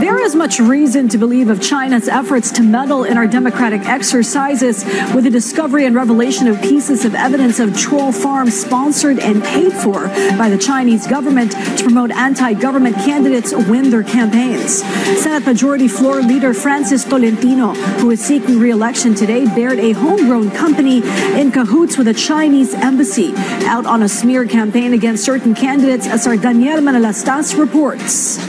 There is much reason to believe of China's efforts to meddle in our democratic exercises with the discovery and revelation of pieces of evidence of troll farms sponsored and paid for by the Chinese government to promote anti-government candidates win their campaigns. Senate Majority Floor Leader Francis Tolentino, who is seeking re-election today, bared a homegrown company in cahoots with the Chinese embassy out on a smear campaign against certain candidates, as our Daniel Manalastas reports.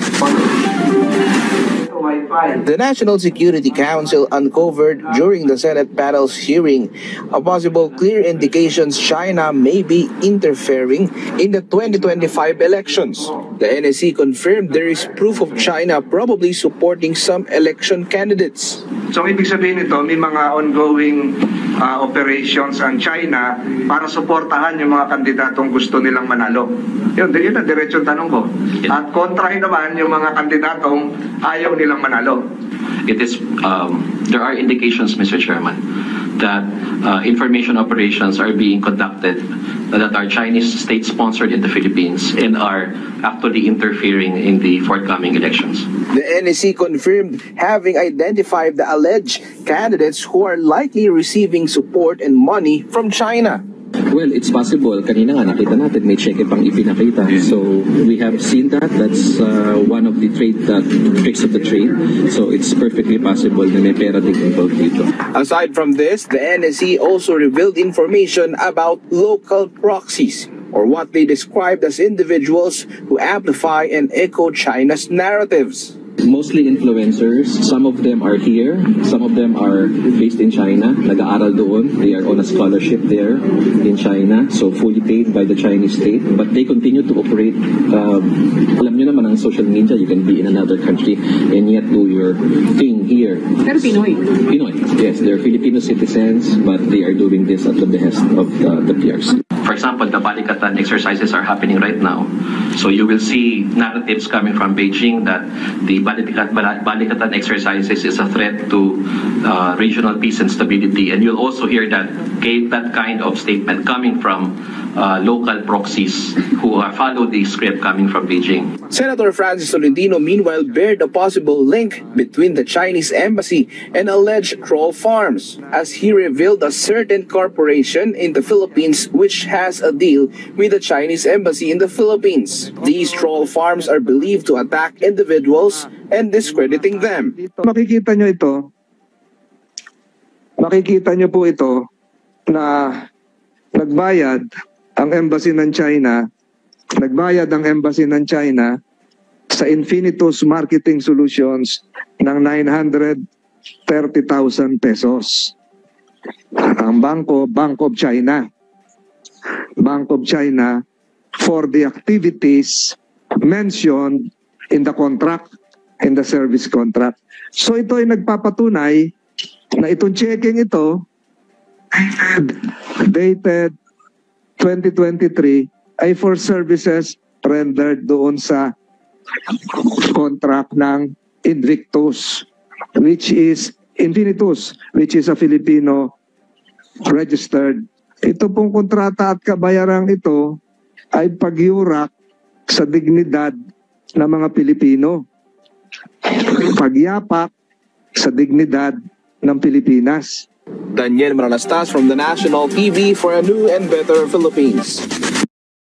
The National Security Council uncovered during the Senate panel's hearing a possible clear indications China may be interfering in the 2025 elections. The NSC confirmed there is proof of China probably supporting some election candidates. So ibig sabihin nito, may mga ongoing operations ang China para suportahan yung mga kandidatong gusto nilang manalo. Yun ang diretsong tanong ko. At kontrahin naman yung mga kandidatong ayaw nilang manalo. It is, there are indications, Mr. Chairman, that information operations are being conducted that are Chinese state-sponsored in the Philippines and are actually interfering in the forthcoming elections. The NSC confirmed having identified the alleged candidates who are likely receiving support and money from China. Well, it's possible. Kanina nga nakita natin may cheque pang ipinakita. So we have seen that. That's one of the tricks of the trade. So it's perfectly possible na may pera din involved dito. Aside from this, the NSC also revealed information about local proxies, or what they described as individuals who amplify and echo China's narratives. Mostly influencers. Some of them are here. Some of them are based in China. Nag-aaral doon. They are on a scholarship there in China. So fully paid by the Chinese state. But they continue to operate. Alam nyo naman ang social media. You can be in another country and yet do your thing here. Pero Pinoy. Pinoy. Yes, they're Filipino citizens, but they are doing this at the behest of the PRC. For example, the Balikatan exercises are happening right now. So you will see narratives coming from Beijing that the Balikatan exercises is a threat to regional peace and stability. And you'll also hear that kind of statement coming from local proxies who follow the script coming from Beijing. Senator Francis Tolentino meanwhile bared a possible link between the Chinese embassy and alleged troll farms, as he revealed a certain corporation in the Philippines which has a deal with the Chinese embassy in the Philippines. These troll farms are believed to attack individuals and discrediting them. Makikita nyo po ito na nagbayad ang embassy ng China sa Infinitus Marketing Solutions ng 930,000 pesos. Ang Bank of China for the activities mentioned in the contract, in the service contract. So ito ay nagpapatunay na itong checking ito dated 2023 ay for services rendered doon sa contract ng Infinitus, which is a Filipino registered. Ito pong kontrata at kabayarang ito ay pagyurak sa dignidad ng mga Pilipino. Pagyapak sa dignidad ng Pilipinas. Daniel Manalastas from the National TV for a new and better Philippines.